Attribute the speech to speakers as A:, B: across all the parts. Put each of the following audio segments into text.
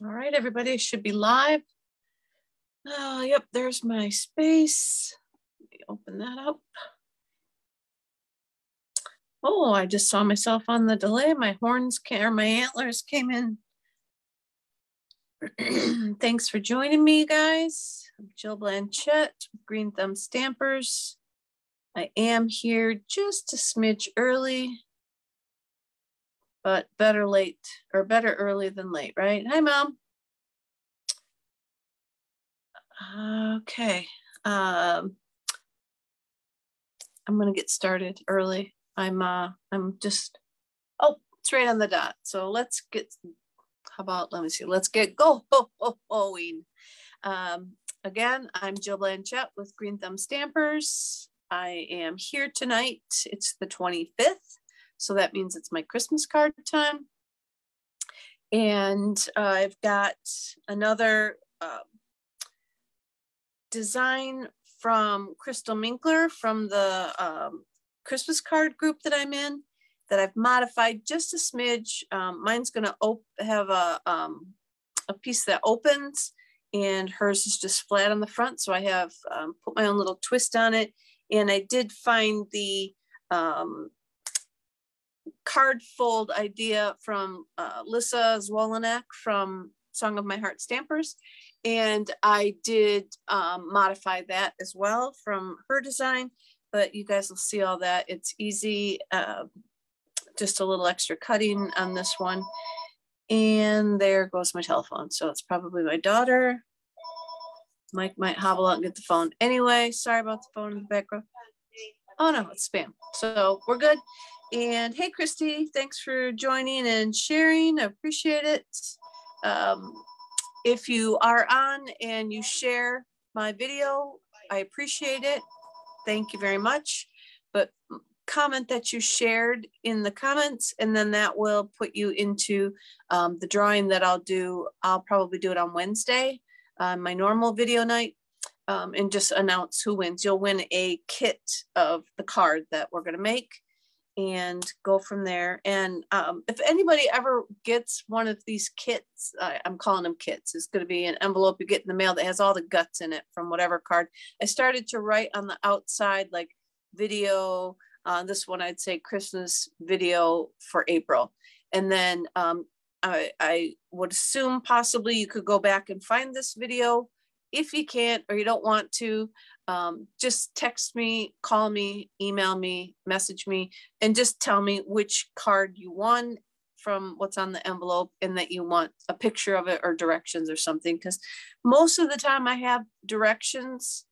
A: All right, everybody should be live. Yep, there's my space. Let me open that up. Oh, I just saw myself on the delay. My antlers came in. Thanks for joining me, guys. I'm Jill Blanchette with Green Thumb Stampers. I am here just a smidge early, but better early than late, right? Hi, Mom. Okay. I'm gonna get started early. I'm just, oh, it's right on the dot. So let's get, let's get going. Again, I'm Jill Blanchette with Green Thumb Stampers. I am here tonight. It's the 25th. So that means it's my Christmas card time. And I've got another design from Crystal Minkler from the Christmas card group that I'm in that I've modified just a smidge. Mine's gonna have a piece that opens, and hers is just flat on the front. So I have put my own little twist on it. And I did find the card fold idea from Lissa Zwolinek from Song of My Heart Stampers. And I did modify that as well from her design, but you guys will see all that. It's easy, just a little extra cutting on this one. And there goes my telephone. So it's probably my daughter. Mike might hobble out and get the phone. Anyway, sorry about the phone in the background. Oh no, it's spam. So we're good. And hey, Christy, thanks for joining and sharing. I appreciate it. If you are on and you share my video, I appreciate it. Thank you very much. But comment that you shared in the comments, and then that will put you into the drawing that I'll do. I'll probably do it on Wednesday, my normal video night, and just announce who wins. You'll win a kit of the card that we're going to make and go from there. And if anybody ever gets one of these kits, I'm calling them kits, it's going to be an envelope you get in the mail that has all the guts in it from whatever card. I started to write on the outside, like video, this one I'd say Christmas video for April. And then I would assume possibly you could go back and find this video. If you can't or you don't want to, just text me, call me, email me, message me, and just tell me which card you won from what's on the envelope and that you want a picture of it or directions or something. Because most of the time I have directions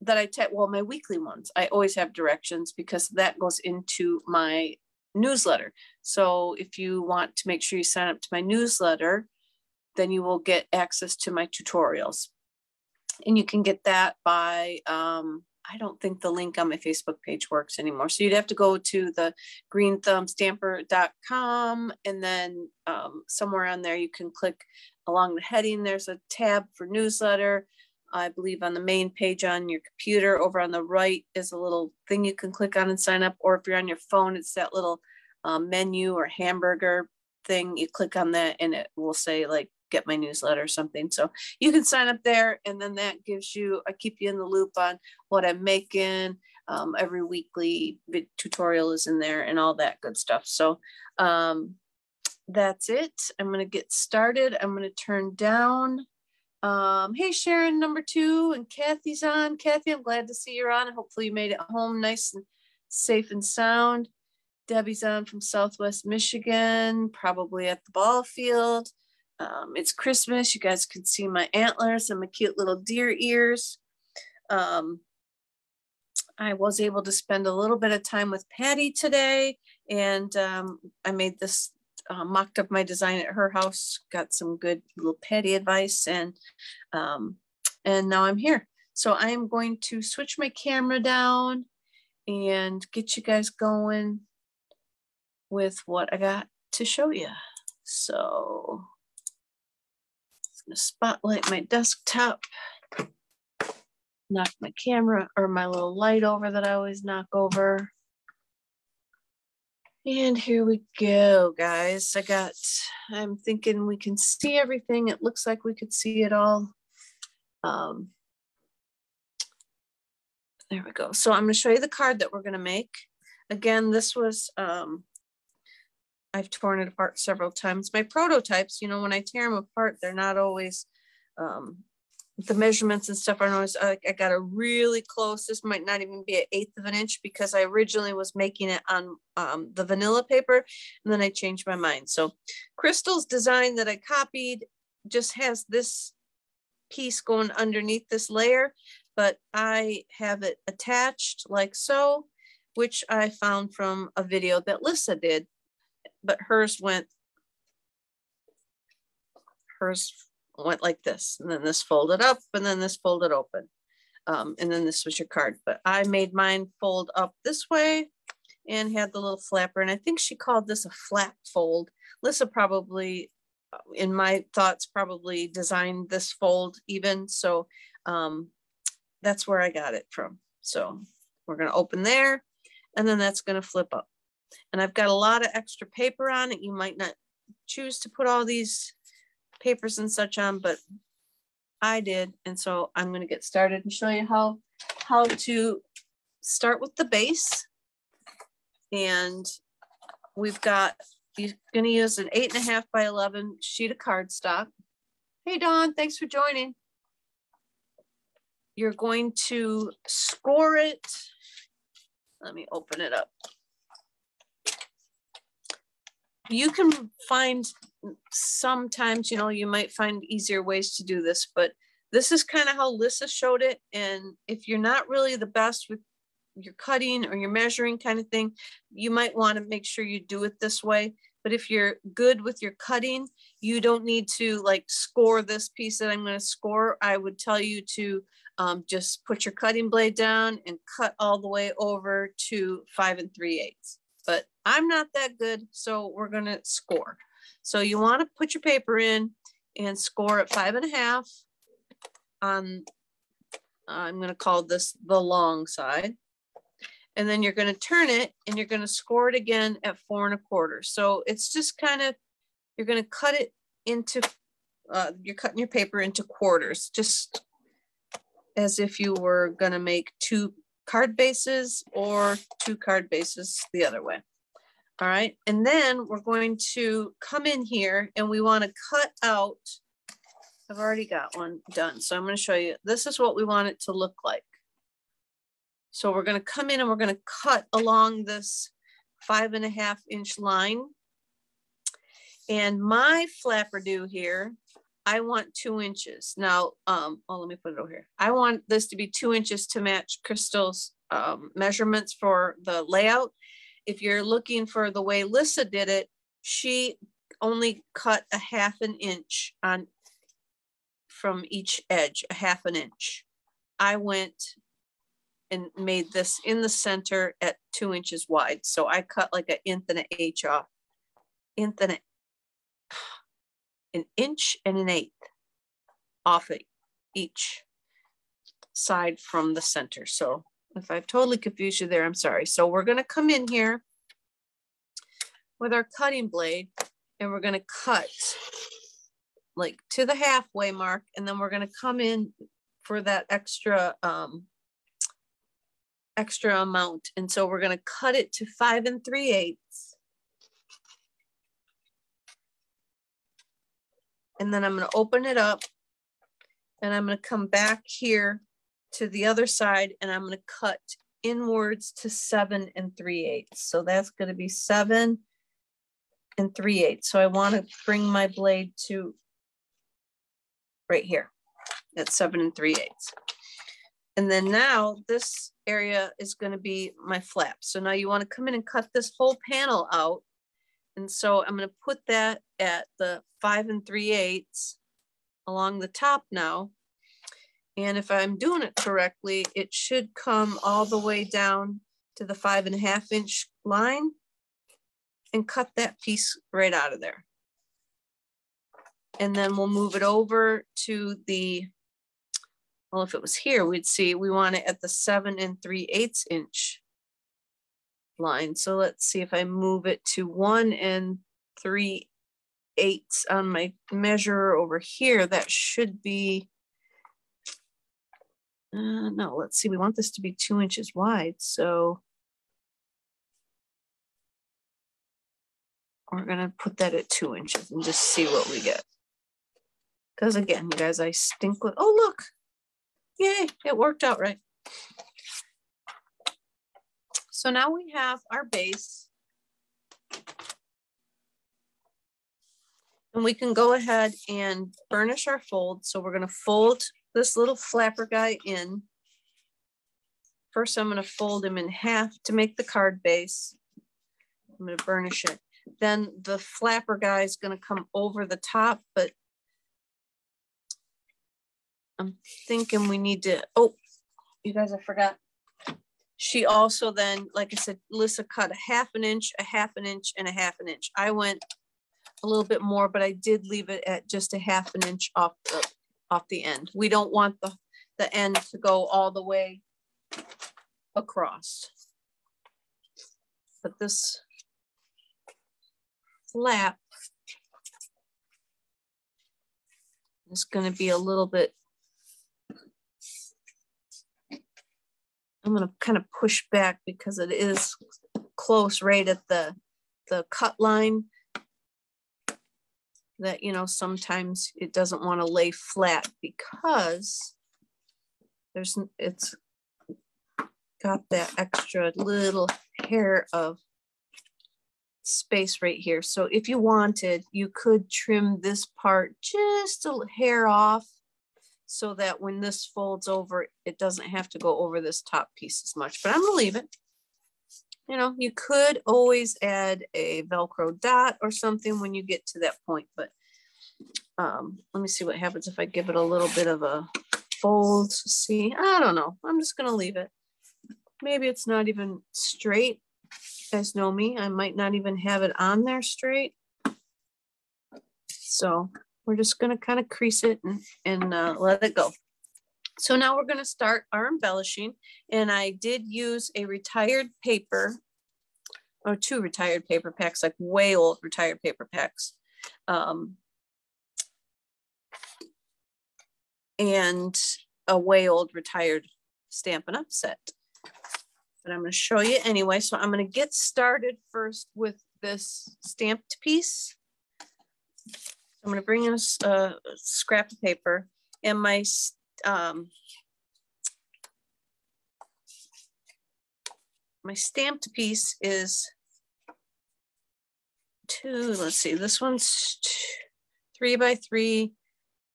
A: that my weekly ones, I always have directions because that goes into my newsletter. So if you want to make sure you sign up to my newsletter, then you will get access to my tutorials. And you can get that by, I don't think the link on my Facebook page works anymore. So you'd have to go to the greenthumbstamper.com, and then somewhere on there you can click along the heading. There's a tab for newsletter. I believe on the main page on your computer over on the right is a little thing you can click on and sign up. Or if you're on your phone, it's that little menu or hamburger thing. You click on that and it will say like, get my newsletter or something. So you can sign up there, and then that gives you, I keep you in the loop on what I'm making. Every weekly tutorial is in there and all that good stuff. So that's it. I'm going to get started. I'm going to turn down. Hey, Sharon, number 2, and Kathy's on. Kathy, I'm glad to see you're on. Hopefully you made it home nice and safe and sound. Debbie's on from Southwest Michigan, probably at the ball field. It's Christmas. You guys can see my antlers and my cute little deer ears. I was able to spend a little bit of time with Patty today, and I made this, mocked up my design at her house, got some good little Patty advice, and now I'm here. So I am going to switch my camera down and get you guys going with what I got to show you. So I'm gonna spotlight my desktop, knock my camera or my little light over that I always knock over. And here we go, guys. I'm thinking we can see everything. It looks like we could see it all. There we go. So I'm going to show you the card that we're going to make. Again, this was, I've torn it apart several times. My prototypes, you know, when I tear them apart, they're not always, the measurements and stuff aren't always, I got a really close. This might not even be 1/8 of an inch because I originally was making it on the vanilla paper, and then I changed my mind. So Crystal's design that I copied just has this piece going underneath this layer, but I have it attached like so, which I found from a video that Lissa did, but hers went like this, and then this folded up, and then this folded open, and then this was your card. But I made mine fold up this way and had the little flapper, and I think she called this a flap fold. Lissa probably, in my thoughts, probably designed this fold even, so that's where I got it from. So we're going to open there, and then that's going to flip up, and I've got a lot of extra paper on it. You might not choose to put all these papers and such on, but I did, and so I'm going to get started and show you how to start with the base. And we've got, you're going to use an 8.5 by 11 sheet of cardstock. Hey Dawn, thanks for joining. You're going to score it. Let me open it up. You can find sometimes, you know, you might find easier ways to do this, but this is kind of how Lissa showed it. And if you're not really the best with your cutting or your measuring kind of thing, you might want to make sure you do it this way. But if you're good with your cutting, you don't need to like score this piece that I'm going to score. I would tell you to just put your cutting blade down and cut all the way over to 5 3/8. But I'm not that good, so we're going to score. So you want to put your paper in and score at 5.5 on, I'm going to call this the long side. And then you're going to turn it and you're going to score it again at 4 1/4. So it's just kind of, you're going to cut it into, you're cutting your paper into quarters, just as if you were going to make 2 card bases or 2 card bases the other way. All right. And then we're going to come in here and we want to cut out, I've already got one done. So I'm going to show you, this is what we want it to look like. So we're going to come in and we're going to cut along this 5.5 inch line. And my flapper-do here, I want 2 inches. Now, let me put it over here. I want this to be 2 inches to match Crystal's measurements for the layout. If you're looking for the way Lissa did it, she only cut 1/2 inch on from each edge, 1/2 inch. I went and made this in the center at 2 inches wide. So I cut like 1/8 off, 1/8, an inch and 1/8 off of each side from the center. So if I've totally confused you there, I'm sorry. So we're going to come in here with our cutting blade and we're going to cut like to the halfway mark. And then we're going to come in for that extra amount. And so we're going to cut it to 5 3/8. And then I'm going to open it up and I'm going to come back here to the other side and I'm going to cut inwards to 7 3/8. So that's going to be 7 3/8. So I want to bring my blade to right here at 7 3/8. And then now this area is going to be my flap. So now you want to come in and cut this whole panel out. And so I'm going to put that at the 5 3/8 along the top now. And if I'm doing it correctly, it should come all the way down to the 5.5 inch line and cut that piece right out of there. And then we'll move it over to the, well, if it was here, we'd see we want it at the 7 3/8 inch line. So let's see if I move it to 1 3/8 on my measure over here. That should be, no, let's see. We want this to be 2 inches wide. So we're going to put that at 2 inches and just see what we get. Because again, you guys, I stink with, oh, look, yay, it worked out right. So now we have our base. And we can go ahead and burnish our fold. So we're going to fold this little flapper guy in. First, I'm going to fold him in half to make the card base. I'm going to burnish it. Then the flapper guy is going to come over the top, but I'm thinking we need to, oh, you guys, I forgot. She also then, like I said, Lisa cut a 1/2 inch, a 1/2 inch, and a 1/2 inch. I went a little bit more, but I did leave it at just a 1/2 inch off the end. We don't want the end to go all the way across. But this flap is going to be a little bit, I'm going to kind of push back because it is close right at the cut line that, you know, sometimes it doesn't want to lay flat because it's got that extra little hair of space right here. So if you wanted, you could trim this part just a hair off so that when this folds over, it doesn't have to go over this top piece as much, but I'm gonna leave it. You know, you could always add a Velcro dot or something when you get to that point, but let me see what happens if I give it a little bit of a fold. See, I don't know. I'm just gonna leave it. Maybe it's not even straight. You guys know me. I might not even have it on there straight. So we're just gonna kind of crease it and let it go. So now we're gonna start our embellishing. And I did use a retired paper, or 2 retired paper packs, like way old retired paper packs. And a way old retired Stampin' Up! Set. But I'm going to show you anyway. So I'm going to get started first with this stamped piece. I'm going to bring in a scrap of paper, and my stamped piece is let's see, this one's 3 by 3.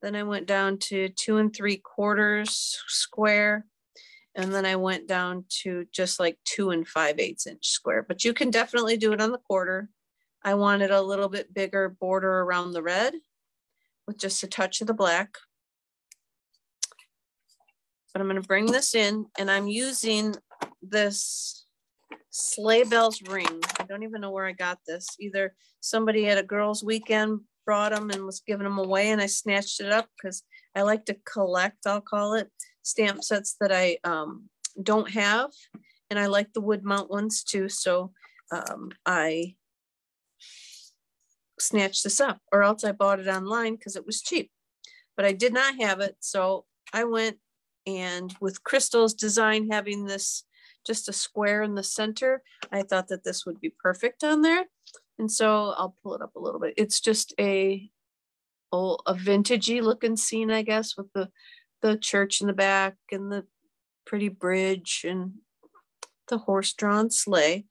A: Then I went down to 2 3/4 square. And then I went down to just like 2 5/8 inch square, but you can definitely do it on the 1/4. I wanted a little bit bigger border around the red with just a touch of the black. But I'm going to bring this in, and I'm using this Sleigh Bells Ring. I don't even know where I got this. Either somebody at a girls' weekend brought them and was giving them away, and I snatched it up because I like to collect, I'll call it, stamp sets that I don't have, and I like the wood mount ones too. So I snatched this up, or else I bought it online because it was cheap, but I did not have it. So I went, and with Crystal's design having this just a square in the center, I thought that this would be perfect on there. And so I'll pull it up a little bit. It's just a vintagey looking scene, I guess, with the church in the back and the pretty bridge and the horse-drawn sleigh.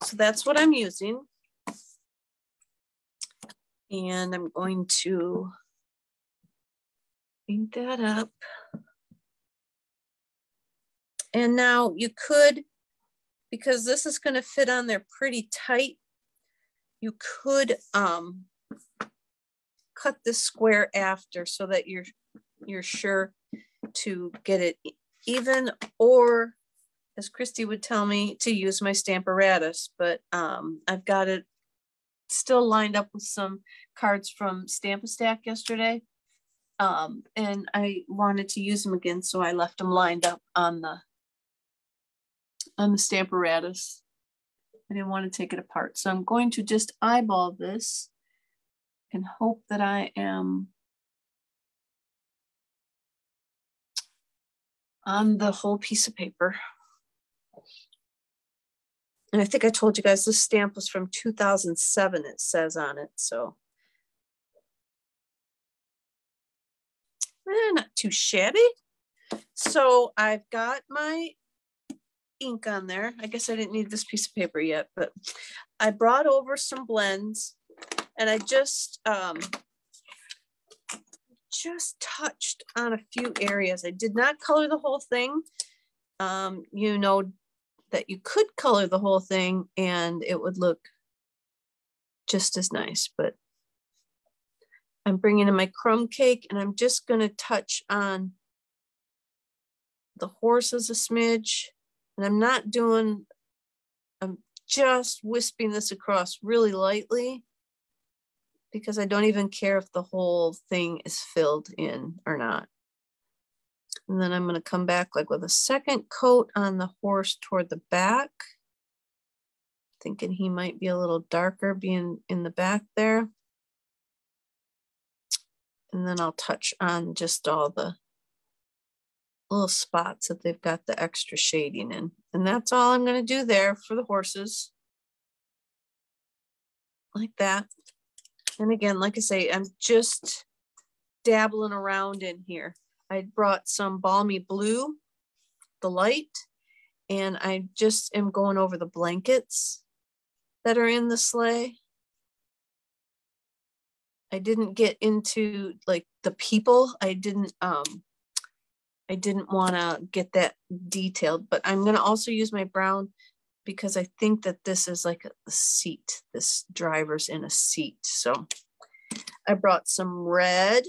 A: So that's what I'm using. And I'm going to paint that up. And now you could, because this is going to fit on there pretty tight, you could cut this square after so that you're sure to get it even, or as Christy would tell me, to use my Stamparatus, but I've got it still lined up with some cards from Stamp-A-Stack yesterday, and I wanted to use them again, so I left them lined up on the Stamparatus. I didn't want to take it apart. So I'm going to just eyeball this and hope that I am on the whole piece of paper. And I think I told you guys this stamp was from 2007, it says on it. So not too shabby. So I've got my ink on there. I guess I didn't need this piece of paper yet, but I brought over some blends and I just touched on a few areas. I did not color the whole thing. You know that you could color the whole thing and it would look just as nice, but I'm bringing in my crumb cake and I'm just going to touch on the horses a smidge. And I'm just wisping this across really lightly because I don't even care if the whole thing is filled in or not. And then I'm going to come back like with a second coat on the horse toward the back. Thinking he might be a little darker being in the back there. And then I'll touch on just all the little spots that they've got the extra shading in. And that's all I'm going to do there for the horses. Like that. And again, like I say, I'm just dabbling around in here. I brought some balmy blue, the light, and I just am going over the blankets that are in the sleigh. I didn't get into like the people. I didn't want to get that detailed, but I'm going to also use my brown because I think that this is like a seat. This driver's in a seat. So I brought some red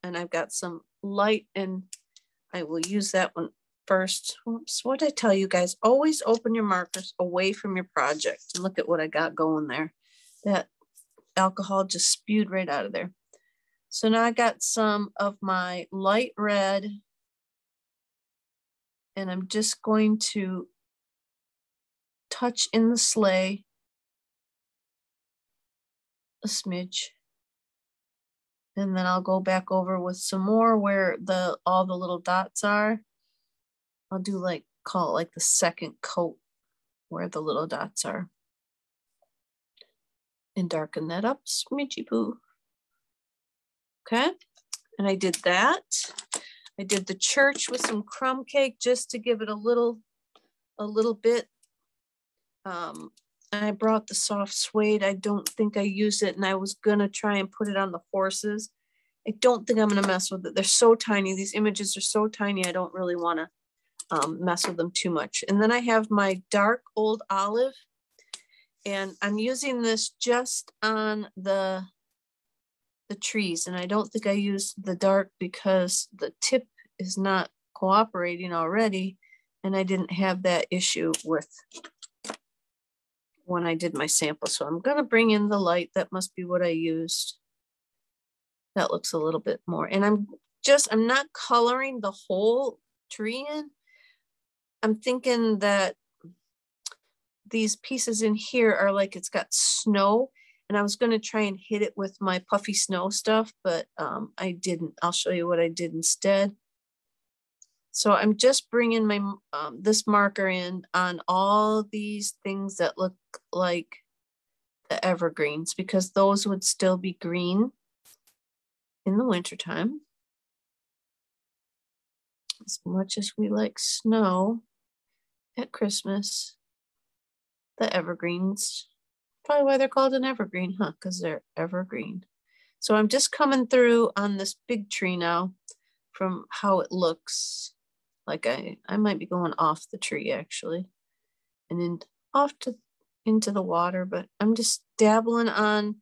A: and I've got some light and I will use that one first. Oops, what did I tell you guys? Always open your markers away from your project. And look at what I got going there. That alcohol just spewed right out of there. So now I got some of my light red and I'm just going to touch in the sleigh a smidge. And then I'll go back over with some more where all the little dots are. I'll do like, call it like the second coat where the little dots are. And darken that up, smidgy boo. Okay, and I did that. I did the church with some crumb cake just to give it a little bit. I brought the soft suede. I don't think I used it and I was gonna try and put it on the horses. I don't think I'm gonna mess with it. They're so tiny. These images are so tiny. I don't really wanna mess with them too much. And then I have my dark old olive and I'm using this just on the trees. And I don't think I used the dark because the tip is not cooperating already. And I didn't have that issue with when I did my sample. So I'm going to bring in the light. That must be what I used. That looks a little bit more. And I'm not coloring the whole tree in. I'm thinking that these pieces in here are like it's got snow. And I was going to try and hit it with my puffy snow stuff, but I didn't. I'll show you what I did instead. So I'm just bringing my this marker in on all these things that look like the evergreens because those would still be green in the wintertime. As much as we like snow at Christmas, the evergreens, probably why they're called an evergreen, huh? Because they're evergreen. So I'm just coming through on this big tree now from how it looks. Like I might be going off the tree actually and then into the water, but I'm just dabbling on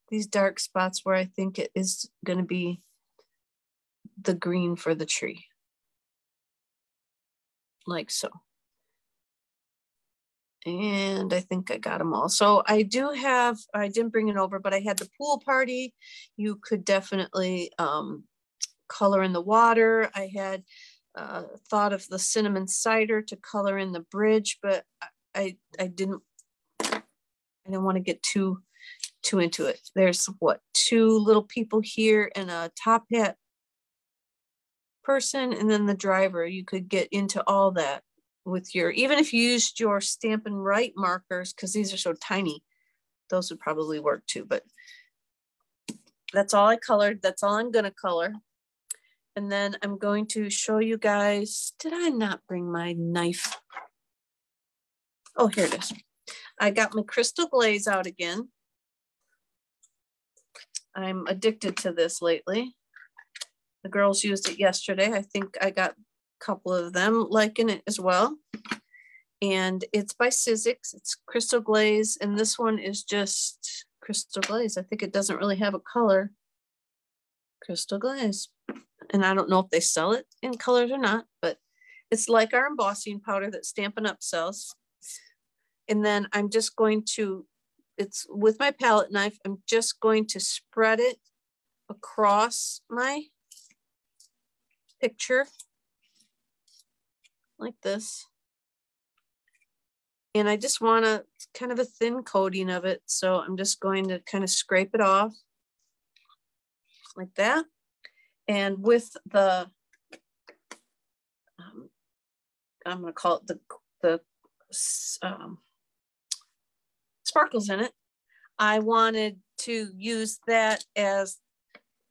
A: these dark spots where I think it is going to be the green for the tree. Like so. And I think I got them all. So I didn't bring it over, but I had the pool party. You could definitely color in the water. I had thought of the cinnamon cider to color in the bridge, but I didn't I don't want to get too into it. There's what, 2 little people here and a top hat person, and then the driver. You could get into all that with your, even if you used your Stampin' Write markers, because these are so tiny, those would probably work too. But that's all I colored. That's all I'm gonna color. And then I'm going to show you guys, did I not bring my knife? Oh, here it is. I got my crystal glaze out again. I'm addicted to this lately. The girls used it yesterday. I think I got a couple of them liking it as well. And it's by Sizzix. It's crystal glaze. And this one is just crystal glaze. I think it doesn't really have a color. Crystal glaze. And I don't know if they sell it in colors or not, but it's like our embossing powder that Stampin' Up sells. And then I'm just going to, it's with my palette knife, I'm just going to spread it across my picture like this. And I just want a kind of a thin coating of it. So I'm just going to kind of scrape it off like that. And with the, I'm going to call it the sparkles in it. I wanted to use that as,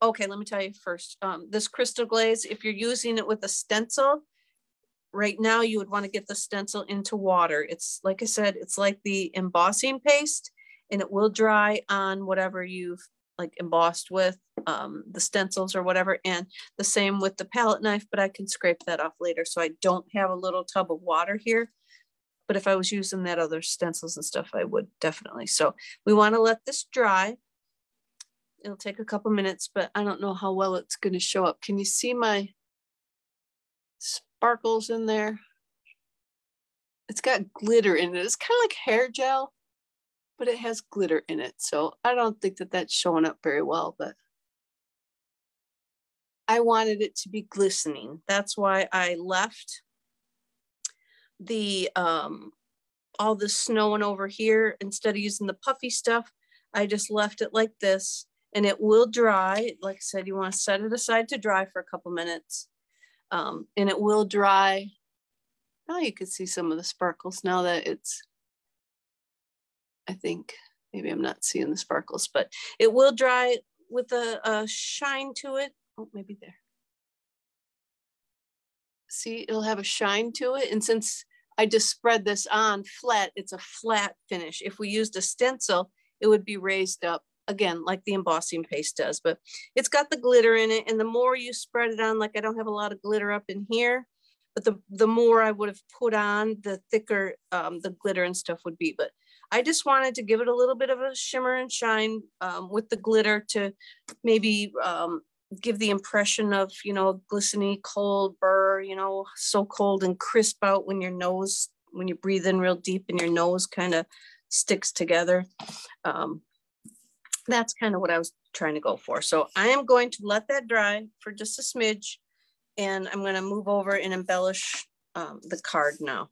A: okay, let me tell you first, this crystal glaze, if you're using it with a stencil, right now you would want to get the stencil into water. It's like I said, it's like the embossing paste, and it will dry on whatever you've like embossed with, the stencils or whatever. And the same with the palette knife, but I can scrape that off later. So I don't have a little tub of water here. But if I was using that other stencils and stuff, I would definitely. So we want to let this dry. It'll take a couple minutes, but I don't know how well it's going to show up. Can you see my sparkles in there? It's got glitter in it. It's kind of like hair gel, but it has glitter in it. So I don't think that that's showing up very well, but I wanted it to be glistening. That's why I left the all the snowing over here. Instead of using the puffy stuff, I just left it like this, and it will dry. Like I said, you want to set it aside to dry for a couple minutes, and it will dry. Now you can see some of the sparkles now that it's, I think maybe I'm not seeing the sparkles, but it will dry with a shine to it. Oh, maybe there. See, it'll have a shine to it. And since I just spread this on flat, it's a flat finish. If we used a stencil, it would be raised up again, like the embossing paste does, but it's got the glitter in it. And the more you spread it on, like I don't have a lot of glitter up in here, but the more I would have put on, the thicker the glitter and stuff would be. But I just wanted to give it a little bit of a shimmer and shine with the glitter to maybe give the impression of, you know, glistening cold burr, you know, so cold and crisp out when your nose, when you breathe in real deep and your nose kind of sticks together. That's kind of what I was trying to go for. So I am going to let that dry for just a smidge, and I'm going to move over and embellish the card now.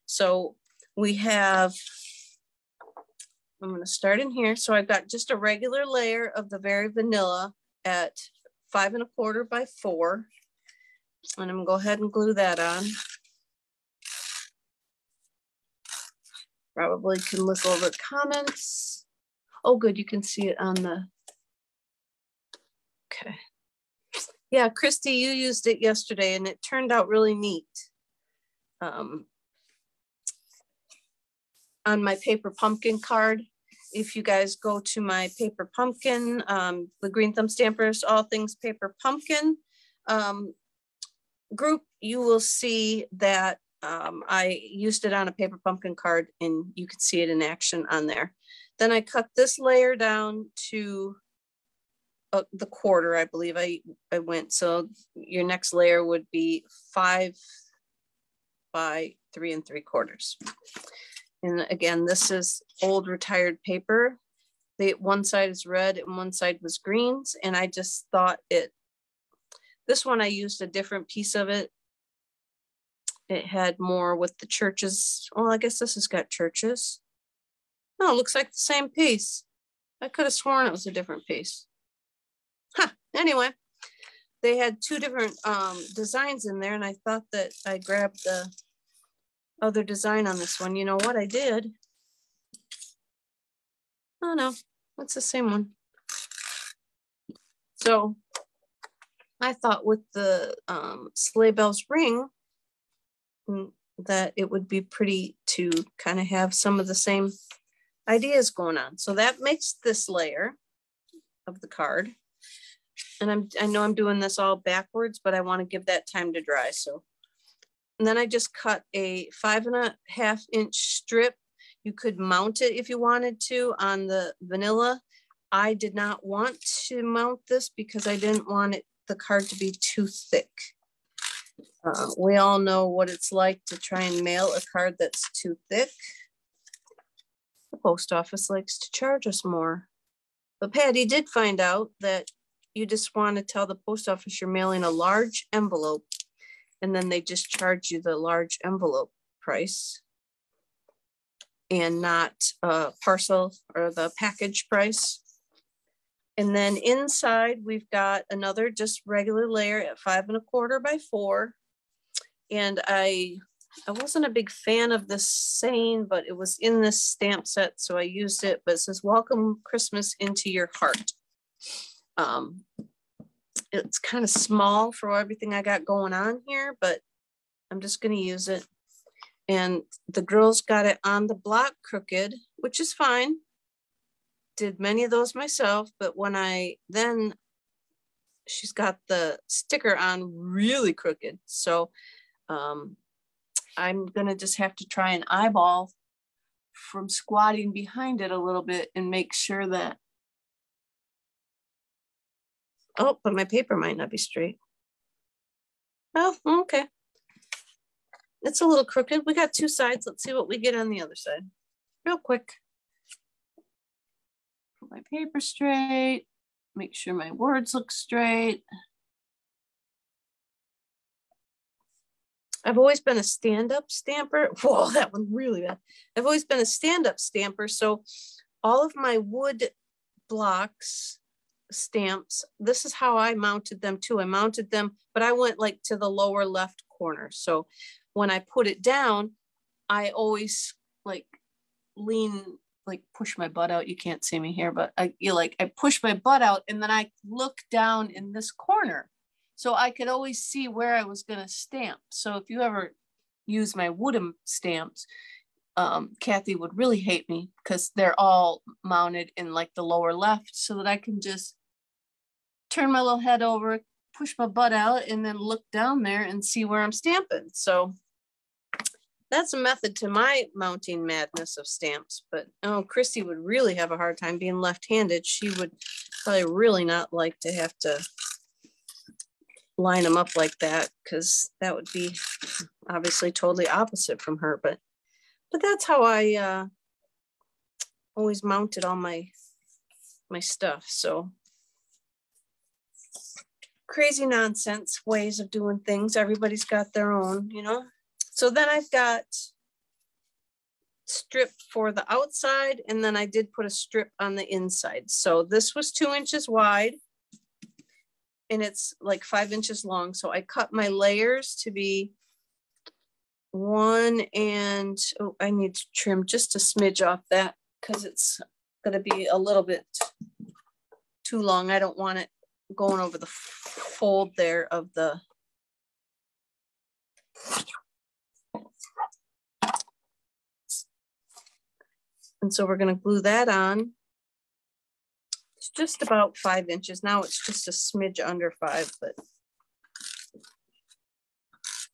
A: So we have, I'm going to start in here. So I've got just a regular layer of the very vanilla at 5 1/4 by 4. And I'm gonna go ahead and glue that on. Probably can look over comments. Oh, good, you can see it on the, okay. Yeah, Christy, you used it yesterday and it turned out really neat. On my paper pumpkin card, if you guys go to my paper pumpkin, the Green Thumb Stampers, all things paper pumpkin group, you will see that I used it on a paper pumpkin card, and you can see it in action on there. Then I cut this layer down to the 1/4, I believe I went. So your next layer would be 5 by 3 3/4. And again, this is old retired paper. One side is red and one side was greens. And I just thought this one I used a different piece of it. It had more with the churches. Well, I guess this has got churches. Oh, it looks like the same piece. I could have sworn it was a different piece. Huh, anyway, they had two different designs in there, and I thought that I grabbed the other design on this one. You know what I did? Oh no, it's the same one. So I thought with the Sleigh Bells Ring that it would be pretty to kind of have some of the same ideas going on. So that makes this layer of the card. And I know I'm doing this all backwards, but I want to give that time to dry. So, and then I just cut a 5.5 inch strip. You could mount it if you wanted to on the vanilla. I did not want to mount this because I didn't want the card to be too thick. We all know what it's like to try and mail a card that's too thick. The post office likes to charge us more. But Patty did find out that you just want to tell the post office you're mailing a large envelope, and then they just charge you the large envelope price and not parcel or the package price. And then inside we've got another just regular layer at 5.25 by 4. And I wasn't a big fan of this saying, but it was in this stamp set, so I used it. But it says, "Welcome Christmas into your heart." It's kind of small for everything I got going on here, but I'm just going to use it. And the girls got it on the block crooked, which is fine. Did many of those myself, but when she's got the sticker on really crooked. So I'm gonna just have to try and eyeball from squatting behind it a little bit and make sure that, oh, but my paper might not be straight. Oh, okay. It's a little crooked. We got two sides. Let's see what we get on the other side. Real quick. Put my paper straight. Make sure my words look straight. I've always been a stand-up stamper. Whoa, that one really bad. I've always been a stand-up stamper. So all of my wood blocks, stamps, this is how I mounted them too. I mounted them, but I went like to the lower left corner. So when I put it down, I always like lean, like push my butt out. You can't see me here, but I push my butt out and then I look down in this corner. So I could always see where I was going to stamp. So if you ever use my wooden stamps, Kathy would really hate me because they're all mounted in like the lower left, so that I can just turn my little head over, push my butt out, and then look down there and see where I'm stamping. So that's a method to my mounting madness of stamps. But oh, Christy would really have a hard time being left-handed. She would probably really not like to have to line them up like that, because that would be obviously totally opposite from her. But that's how I always mounted all my stuff. So crazy nonsense ways of doing things. Everybody's got their own, you know. So then I've got strip for the outside, and then I did put a strip on the inside. So this was 2 inches wide and it's like 5 inches long. So I cut my layers to be 1 and, oh, I need to trim just a smidge off that because it's going to be a little bit too long. I don't want it going over the fold there of the, and so we're going to glue that on. It's just about 5 inches. Now it's just a smidge under 5, but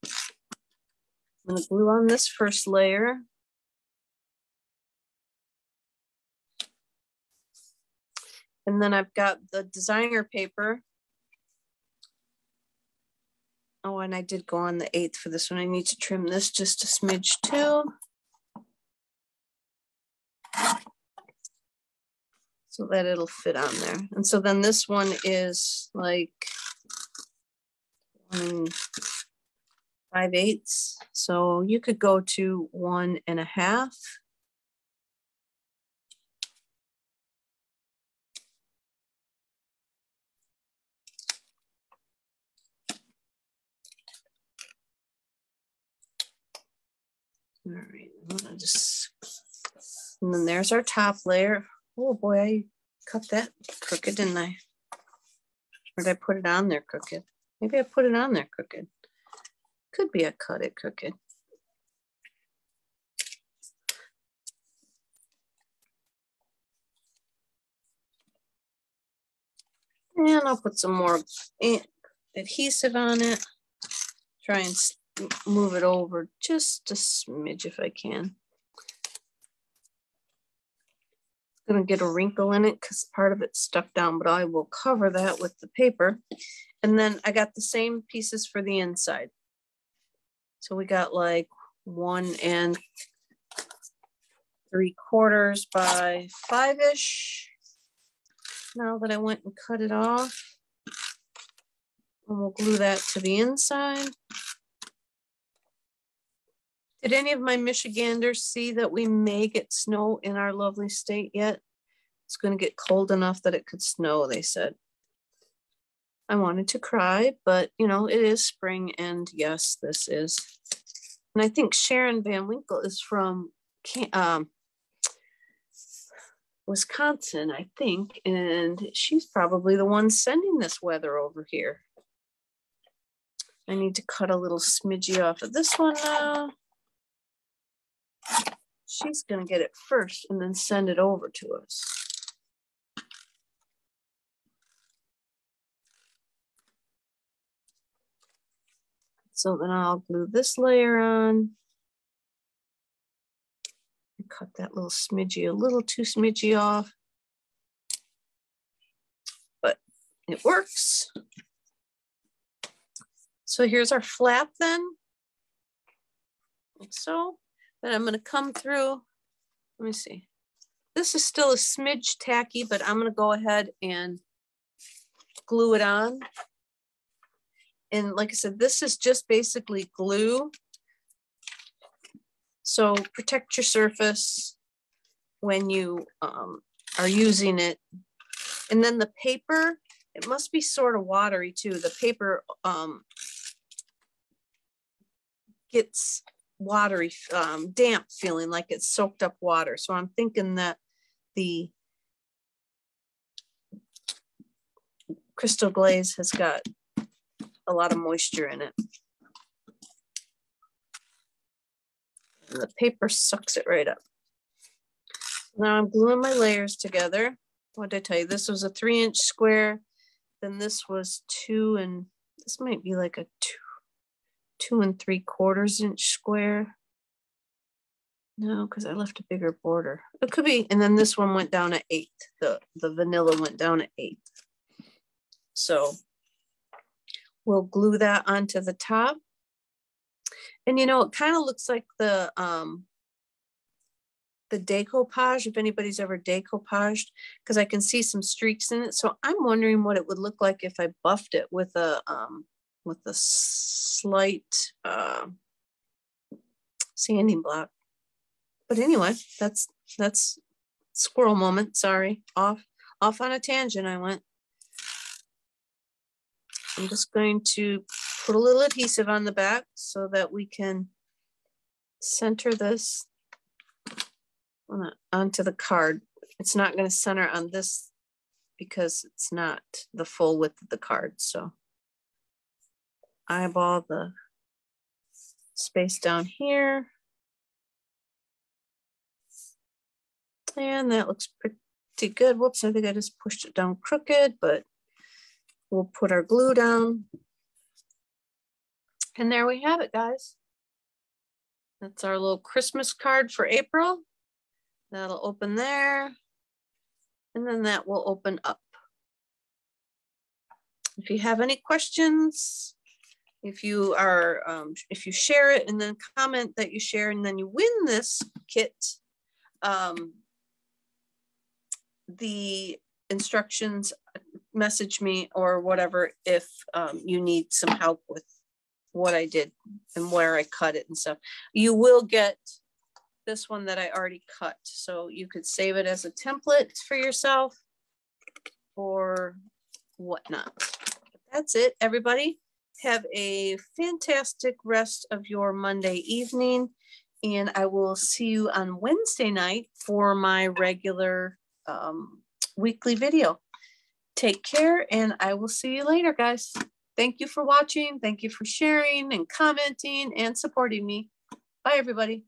A: I'm going to glue on this first layer. And then I've got the designer paper. Oh, and I did go on the 1/8 for this one. I need to trim this just a smidge too. So that it'll fit on there. And so then this one is like 1 5/8. So you could go to 1 1/2. All right, I'm gonna just, and then there's our top layer. Oh boy, I cut that crooked, didn't I? Or did I put it on there crooked? Maybe I put it on there crooked. Could be I cut it crooked. And I'll put some more adhesive on it. Try and move it over just a smidge if I can. I'm gonna get a wrinkle in it because part of it's stuck down, but I will cover that with the paper. And then I got the same pieces for the inside. So we got like 1 3/4 by 5-ish. Now that I went and cut it off, and we'll glue that to the inside. Did any of my Michiganders see that we may get snow in our lovely state yet? It's going to get cold enough that it could snow, they said. I wanted to cry, but you know, it is spring, and yes, this is. And I think Sharon Van Winkle is from Wisconsin, I think, and she's probably the one sending this weather over here. I need to cut a little smidgy off of this one now. She's going to get it first and then send it over to us. So then I'll glue this layer on. Cut that little smidgy, a little too smidgy off, but it works. So here's our flap then, like so. Then I'm gonna come through, let me see. This is still a smidge tacky, but I'm gonna go ahead and glue it on. And like I said, this is just basically glue. So protect your surface when you are using it. And then the paper, it must be sort of watery too. The paper gets watery, damp feeling, like it's soaked up water. So I'm thinking that the crystal glaze has got a lot of moisture in it. And the paper sucks it right up. Now I'm gluing my layers together. What did I tell you? This was a 3-inch square. Then this was 2, and this might be like a 2 3/4 inch square. No, because I left a bigger border. It could be, and then this one went down at 8. The vanilla went down at 8. So we'll glue that onto the top. And you know, it kind of looks like the decoupage, if anybody's ever decoupaged, because I can see some streaks in it. So I'm wondering what it would look like if I buffed it with a slight sanding block. But anyway, that's squirrel moment. Sorry, off on a tangent I went. I'm just going to put a little adhesive on the back so that we can center this onto the card. It's not going to center on this because it's not the full width of the card. So eyeball the space down here. And that looks pretty good. Whoops, I think I just pushed it down crooked, but we'll put our glue down. And there we have it, guys. That's our little Christmas card for April. That'll open there. And then that will open up. If you have any questions, if you share it and then comment that you share, and then you win this kit, the instructions, message me or whatever if you need some help with what I did and where I cut it and stuff. You will get this one that I already cut, so you could save it as a template for yourself or whatnot. That's it, everybody. Have a fantastic rest of your Monday evening. And I will see you on Wednesday night for my regular weekly video. Take care, and I will see you later, guys. Thank you for watching. Thank you for sharing and commenting and supporting me. Bye, everybody.